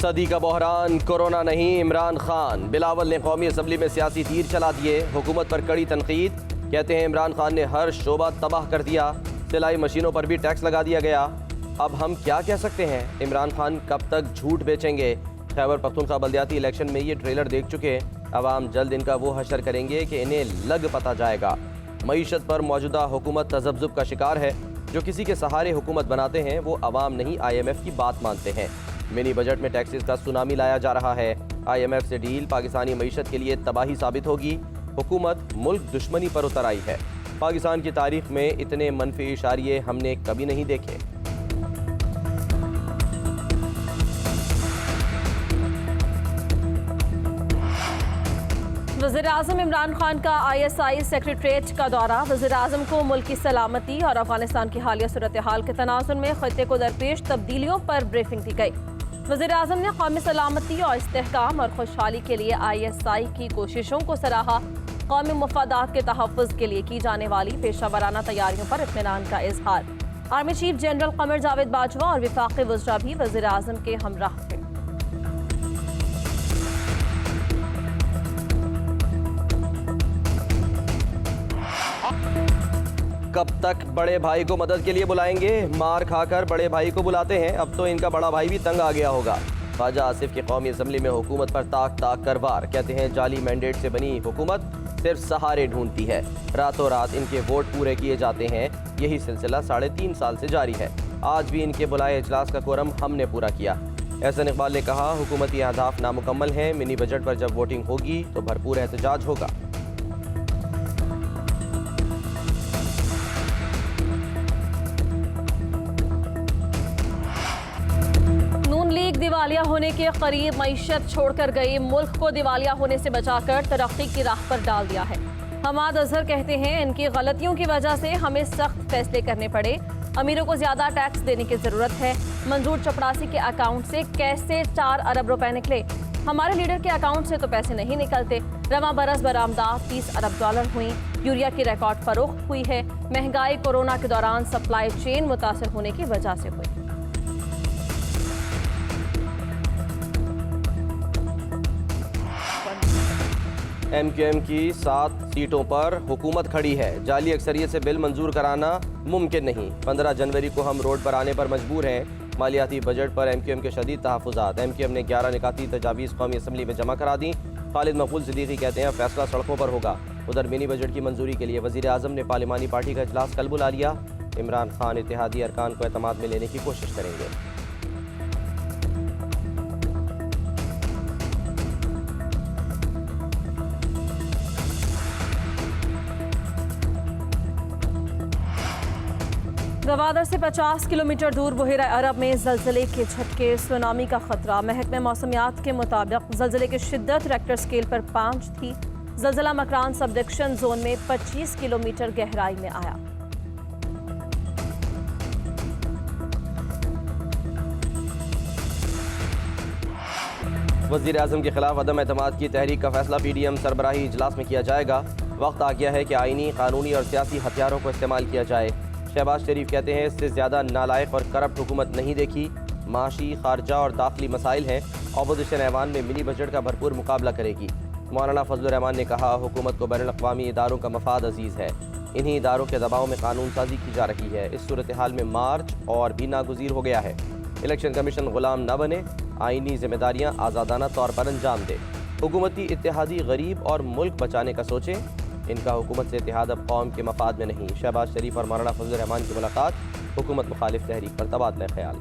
सदी का बहरान कोरोना नहीं इमरान खान। बिलावल ने कौमी असम्बली में सियासी तीर चला दिए। हुकूमत पर कड़ी तनकीद। कहते हैं इमरान खान ने हर शोबा तबाह कर दिया। सिलाई मशीनों पर भी टैक्स लगा दिया गया। अब हम क्या कह सकते हैं? इमरान खान कब तक झूठ बेचेंगे? खैबर पख्तूनख्वा बल्दियाती इलेक्शन में ये ट्रेलर देख चुके। अवाम जल्द इनका वो हशर करेंगे कि इन्हें लग पता जाएगा। मईशत पर मौजूदा हुकूमत तजब्जुब का शिकार है। जो किसी के सहारे हुकूमत बनाते हैं वो अवाम नहीं IMF की बात मानते हैं। मिनी बजट में टैक्सेस का सुनामी लाया जा रहा है। IMF से डील पाकिस्तानी मईशत के लिए तबाही साबित होगी। हुकूमत मुल्क दुश्मनी पर उतर आई है। पाकिस्तान की तारीख में इतने मनफी इशारे हमने कभी नहीं देखे। वज़ीर-ए-आज़म इमरान खान का ISI सेक्रेटरीट का दौरा। वज़ीर-ए-आज़म को मुल्क की सलामती और अफगानिस्तान की हालिया सूरत हाल के तनाज़ुर में खत्ते को दरपेश तब्दीलियों पर ब्रीफिंग दी गई। वज़ीर-ए-आज़म ने कौमी सलामती और इस्तेहकाम और खुशहाली के लिए ISI की कोशिशों को सराहा। कौमी मफादात के तहफ़्फ़ुज़ के लिए की जाने वाली पेशा वराना तैयारियों पर इत्मीनान का इजहार। Army chief general Qamar Javed Bajwa और वफाक़ी वज़रा भी वज़ीर-ए-आज़म के हमराह थे। कब तक बड़े भाई को मदद के लिए बुलाएंगे? मार खाकर बड़े भाई को बुलाते हैं। अब तो इनका बड़ा भाई भी तंग आ गया होगा। ख्वाजा आसिफ की कौमी असम्बली में हुकूमत पर ताक ताक कर वार। कहते हैं जाली मैंडेट से बनी हुकूमत सिर्फ सहारे ढूंढती है। रातों रात इनके वोट पूरे किए जाते हैं। यही सिलसिला 3.5 साल से जारी है। आज भी इनके बुलाए इजलास का कोरम हमने पूरा किया। एहसन इकबाल ने कहा हुकूमती अहदाफ नामुकम्मल हैं। मिनी बजट पर जब वोटिंग होगी तो भरपूर एहतजाज होगा। लीग दिवालिया होने के करीब मईशत छोड़कर गई। मुल्क को दिवालिया होने से बचाकर तरक्की की राह पर डाल दिया है। हमाद अजहर कहते हैं इनकी गलतियों की वजह से हमें सख्त फैसले करने पड़े। अमीरों को ज्यादा टैक्स देने की जरूरत है। मंजूर चपड़ासी के अकाउंट से कैसे 4 अरब रुपए निकले? हमारे लीडर के अकाउंट से तो पैसे नहीं निकलते। रवा बरस बरामदात 30 अरब डॉलर हुई। यूरिया की रिकॉर्ड फरोख्त हुई है। महंगाई कोरोना के दौरान सप्लाई चेन मुतासर होने की वजह से हुई। MQM की 7 सीटों पर हुकूमत खड़ी है। जाली अक्सरियत से बिल मंजूर कराना मुमकिन नहीं। 15 जनवरी को हम रोड पर आने पर मजबूर हैं। मालियाती बजट पर MQM के शदीद तहफ़्फ़ुज़ात। MQM ने 11 निकाती तजावीज़ कौमी असम्बली में जमा करा दी। खालिद मकबूल सिद्दीकी कहते हैं फैसला सड़कों पर होगा। उधर मिनी बजट की मंजूरी के लिए वज़ीर-ए-आज़म ने पार्लिमानी पार्टी का इजलास कल बुला लिया। इमरान खान इत्तेहादी अरकान को एतमाद में लेने की कोशिश करेंगे। गवादर से 50 किलोमीटर दूर बहेरा अरब में ज़लज़ले के झटके। सुनामी का खतरा। महकमे मौसमियात के मुताबिक ज़लज़ले की शिद्दत रेक्टर स्केल पर 5 थी। ज़लज़ला मकरान सबडिक्शन जोन में 25 किलोमीटर गहराई में आया। वज़ीर-ए-आज़म के खिलाफ अदम एतमाद की तहरीक का फैसला PDM सरबराही इजलास में किया जाएगा। वक्त आ गया है कि आईनी, कानूनी और सियासी हथियारों को इस्तेमाल किया जाए। शहबाज शरीफ कहते हैं इससे ज़्यादा नालायक और करप्ट हुकूमत नहीं देखी। माशी, खारजा और दाखिली मसाइल हैं। अपोजिशन ऐवान में मिनी बजट का भरपूर मुकाबला करेगी। मौलाना फजलुर रहमान ने कहा हुकूमत को बैनुल अक़वामी इदारों का मफाद अजीज़ है। इन्हीं इदारों के दबाव में कानून साजी की जा रही है। इस सूरत हाल में मार्च और भी नागुज़ीर हो गया है। इलेक्शन कमीशन गुलाम न बने। आईनी जिम्मेदारियाँ आज़ादाना तौर पर अंजाम दे। हुकूमती इत्तेहादी गरीब और मुल्क बचाने का सोचें। इनका हुकूमत से इत्तेहाद अब कौम के मफाद में नहीं। शहबाज शरीफ और मौलाना फजलुर रहमान की मुलाकात। हुकूमत मुखालिफ तहरीक पर तबादला ख्याल।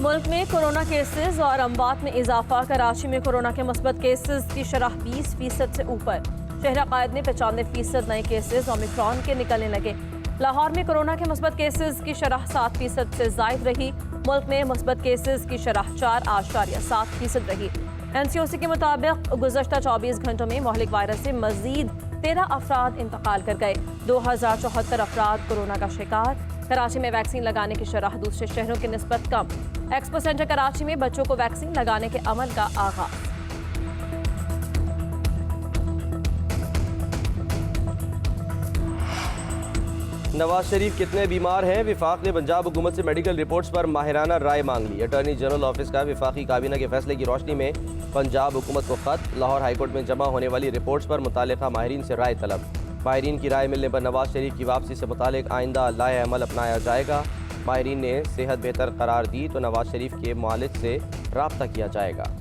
मुल्क में कोरोना केसेस और अमवात में इजाफा। कराची में कोरोना के मुस्बत केसेस की शरह 20% से ऊपर। शहरा कायद में 95% नए केसेस ओमिक्रॉन के निकलने लगे। लाहौर में कोरोना के मुस्बत केसेस की शरह 7% से जायद रही। मुल्क में मुस्बत केसेस की शरह 4.7% रही। NCOC के मुताबिक गुज़श्ता 24 घंटों में मोहलिक वायरस से मजीद 13 अफराद इंतकाल कर गए। 2074 अफराद कोरोना का शिकार। कराची में वैक्सीन लगाने की शरह दूसरे शहरों की निस्बत कम। एक्सपो सेंटर कराची में बच्चों को वैक्सीन लगाने के अमल का आगाज। नवाज शरीफ कितने बीमार हैं? विफाक ने पंजाब हुकूमत से मेडिकल रिपोर्ट्स पर माहिराना राय मांग ली। अटॉर्नी जनरल ऑफिस का विफाकी काबीना के फैसले की रोशनी में पंजाब हुकूमत को खत। लाहौर हाईकोर्ट में जमा होने वाली रिपोर्ट्स पर मुतालिका माहिरीन से राय तलब। माहिरीन की राय मिलने पर नवाज शरीफ की वापसी से मुतालिक आइंदा लाए अमल अपनाया जाएगा। माहिरीन ने सेहत बेहतर करार दी तो नवाज शरीफ के मुआलिज से रब्ता किया जाएगा।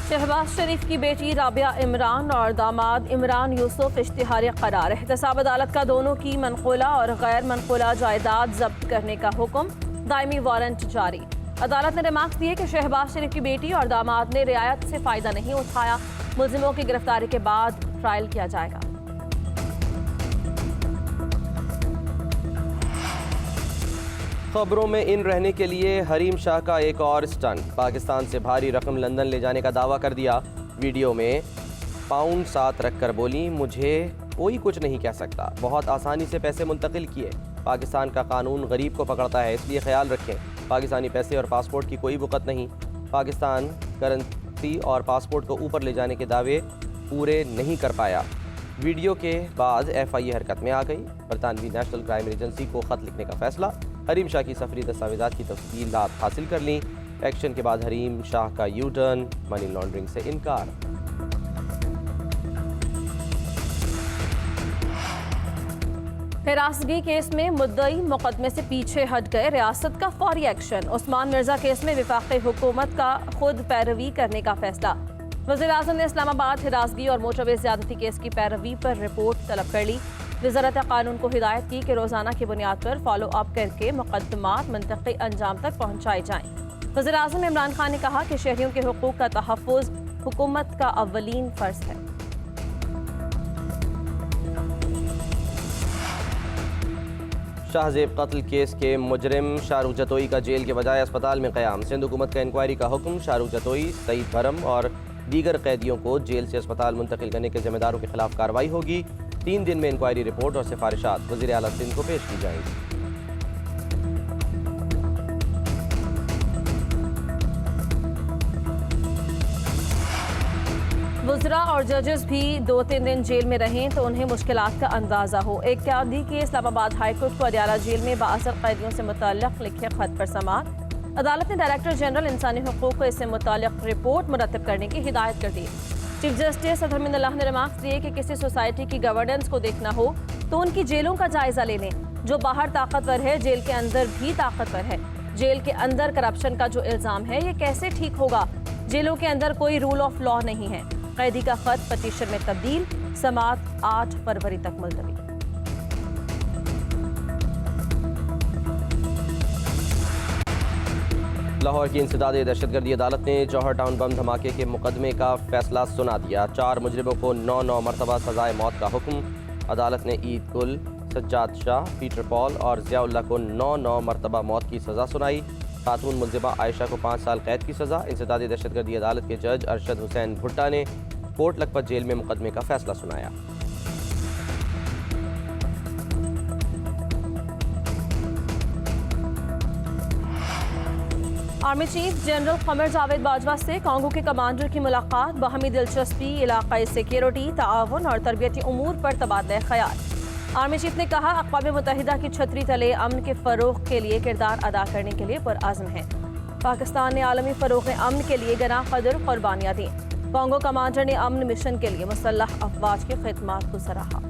शहबाज शरीफ की बेटी राबिया इमरान और दामाद इमरान यूसुफ इश्तिहारी करार। एहतसाब अदालत का दोनों की मनकूला और गैर मनकूला जायदाद जब्त करने का हुक्म। दायमी वारंट जारी। अदालत ने रिमार्क्स दिए कि शहबाज शरीफ की बेटी और दामाद ने रियायत से फ़ायदा नहीं उठाया। मुलजिमों की गिरफ्तारी के बाद ट्रायल किया जाएगा। खबरों में इन रहने के लिए हरीम शाह का एक और स्टंट। पाकिस्तान से भारी रकम लंदन ले जाने का दावा कर दिया। वीडियो में पाउंड साथ रखकर बोली, मुझे कोई कुछ नहीं कह सकता, बहुत आसानी से पैसे मुंतकिल किए। पाकिस्तान का कानून गरीब को पकड़ता है, इसलिए ख्याल रखें, पाकिस्तानी पैसे और पासपोर्ट की कोई बुकत नहीं। पाकिस्तान करेंसी और पासपोर्ट को ऊपर ले जाने के दावे पूरे नहीं कर पाया। वीडियो के बाद FIA हरकत में आ गई। बरतानवी नेशनल क्राइम एजेंसी को खत लिखने का फैसला। हरीम शाह की सफरी दस्तावेज़ात की तफसीलात हासिल कर लीं। एक्शन के बाद हरीम शाह का यू टर्न, मनी लॉन्ड्रिंग से इनकार। हिरासतगी केस में मुद्दई मुकदमे से पीछे हट गए। रियासत का फौरी एक्शन। उस्मान मिर्जा केस में विफाकी हुकूमत का खुद पैरवी करने का फैसला। वज़ीर-ए-आज़म ने इस्लामाबाद हिरासतगी और मोटरवे ज़्यादती केस की पैरवी पर रिपोर्ट तलब कर ली। वज़ारत कानून को हिदायत की कि रोज़ाना की बुनियाद पर फॉलो अप करके मुकदमात मंतकी अंजाम तक पहुँचाए जाएँ। वज़ीर-ए-आज़म इमरान खान ने कहा कि शहरियों के हुकूक का तहफ़्फ़ुज़ हुकूमत का अव्वलीन फ़र्ज़ है। शाहजेब कत्ल केस के मुजरिम शाहरुख जतोई का जेल के बजाय अस्पताल में क़याम। सिंध हुकूमत का इंक्वायरी का हुक्म। शाहरुख जतोई, सईद भरम और दीगर कैदियों को जेल से अस्पताल मुंतकिल करने के जिम्मेदारों के खिलाफ कार्रवाई होगी। 3 दिन में इंक्वायरी रिपोर्ट और सिफारिशात वज़ीर आला सिंध को पेश की जाएंगी। वज़रा और जजेस भी 2-3 दिन जेल में रहें तो उन्हें मुश्किलात का अंदाज़ा हो। एक कैदी के इस्लामाबाद हाईकोर्ट को अडियाला जेल में बाअसर कैदियों से मुतल्लिक़ लिखे खत पर समाअत। अदालत ने डायरेक्टर जनरल इंसानी हुकूक को इससे मुतल्लिक़ रिपोर्ट मुरतब करने की हिदायत कर दी। चीफ जस्टिस अतहर मिनल्लाह ने रिमार्क्स दिए कि किसी सोसाइटी की गवर्नेंस को देखना हो तो उनकी जेलों का जायजा ले लें। जो बाहर ताकतवर है, जेल के अंदर भी ताकतवर है। जेल के अंदर करप्शन का जो इल्ज़ाम है, ये कैसे ठीक होगा? जेलों के अंदर कोई रूल ऑफ लॉ नहीं है। कैदी का खत पटिशन में तब्दील। समाअत 8 फरवरी तक मुलतवी। लाहौर की इंसदादी दहशतगर्दी अदालत ने जौहर टाउन बम धमाके के मुकदमे का फैसला सुना दिया। 4 मुजरिमों को 9 मरतबा सजाए मौत का हुक्म। अदालत ने ईद गुल, सज्जाद शाह, पीटर पॉल और ज़ियाउल्लाह को 9 मरतबा मौत की सज़ा सुनाई। खातून मुलजिमा आयशा को 5 साल कैद की सज़ा। इंसदादी दहशतगर्दी अदालत के जज अरशद हुसैन भुट्टा ने कोट लखपत जेल में मुकदमे का फैसला सुनाया। Army chief general Qamar Javed Bajwa से कांगो के कमांडर की मुलाकात। बाहमी दिलचस्पी, इलाकाई सिक्योरिटी, ताआवुन और तरबियती उमूर पर तबादला ख्याल। आर्मी चीफ ने कहा, अक़वाम मुत्तहिदा की छतरी तले अमन के फ़रोग़ के लिए किरदार अदा करने के लिए पुरअज़्म है। पाकिस्तान ने आलमी फ़रोग़ अमन के लिए गना क़दर क़ुरबानियाँ दी। कांगो कमांडर ने अमन मिशन के लिए मुसल्लह अफ़वाज की खिदमत को सराहा।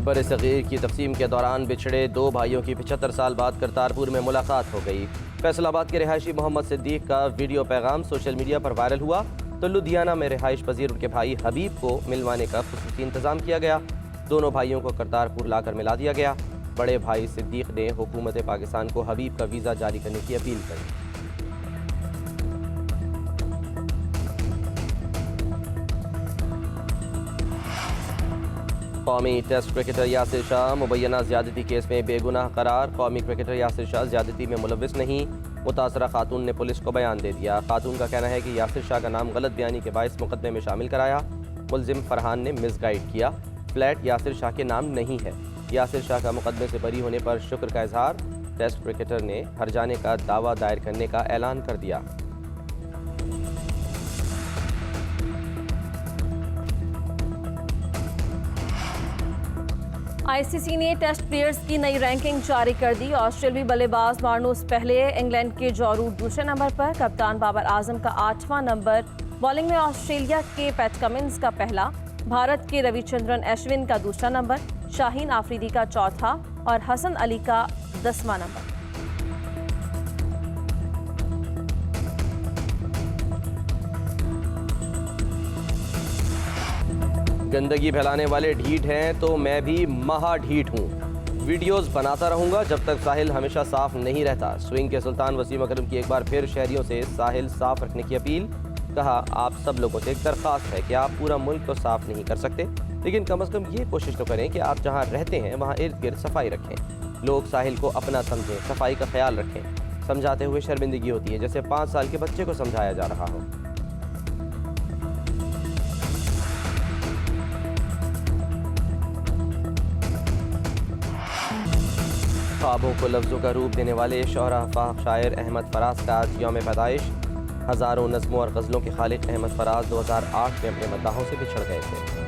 बरसग़ीर की तक़सीम के दौरान बिछड़े 2 भाइयों की 75 साल बाद करतारपुर में मुलाकात हो गई। फैसलाबाद के रिहायशी मोहम्मद सिद्दीक का वीडियो पैगाम सोशल मीडिया पर वायरल हुआ तो लुधियाना में रिहाइश पजीर उनके भाई हबीब को मिलवाने का खुसूसी इंतज़ाम किया गया। दोनों भाइयों को करतारपुर लाकर मिला दिया गया। बड़े भाई सिद्दीक ने हुकूमत पाकिस्तान को हबीब का वीज़ा जारी करने की अपील की। कौमी टेस्ट क्रिकेटर यासिर शाह मुबैना ज़्यादती केस में बेगुनाह करार। कौमी क्रिकेटर यासिर शाह ज़्यादती में मुलव्विस नहीं। मुतासरा खातून ने पुलिस को बयान दे दिया। खातून का कहना है कि यासिर शाह का नाम गलत बयानी के बायस मुकदमे में शामिल कराया। मुलजिम फरहान ने मिसगाइड किया। फ्लैट यासिर शाह के नाम नहीं है। यासिर शाह का मुकदमे से बरी होने पर शुक्र का इजहार। टेस्ट क्रिकेटर ने हर जाने का दावा दायर करने का ऐलान कर दिया। आईसीसी ने टेस्ट प्लेयर्स की नई रैंकिंग जारी कर दी। ऑस्ट्रेलियाई बल्लेबाज मार्नूस पहले, इंग्लैंड के जॉ रूट दूसरे नंबर पर, कप्तान बाबर आजम का 8वां नंबर, बॉलिंग में ऑस्ट्रेलिया के पैट कमिंस का पहला, भारत के रविचंद्रन अश्विन का दूसरा नंबर, शाहीन आफरीदी का चौथा और हसन अली का 10वां नंबर। गंदगी फैलाने वाले ढीठ हैं तो मैं भी महा ढीठ हूँ। वीडियोस बनाता रहूंगा जब तक साहिल हमेशा साफ नहीं रहता। स्विंग के सुल्तान वसीम अकरम की एक बार फिर शहरियों से साहिल साफ रखने की अपील। कहा, आप सब लोगों से एक दरख्वास्त है कि आप पूरा मुल्क को साफ नहीं कर सकते, लेकिन कम से कम ये कोशिश तो करें कि आप जहाँ रहते हैं वहाँ इर्द गिर्द सफाई रखें। लोग साहिल को अपना समझें, सफाई का ख्याल रखें। समझाते हुए शर्मिंदगी होती है, जैसे 5 साल के बच्चे को समझाया जा रहा हो। ख्वाबों को लफ्ज़ों का रूप देने वाले शोहरा शायर अहमद फराज का आज यौम पैदाइश। हज़ारों नज़्मों और गज़लों के खालिक अहमद फराज 2008 में अपने मद्दाहों से बिछड़ गए थे।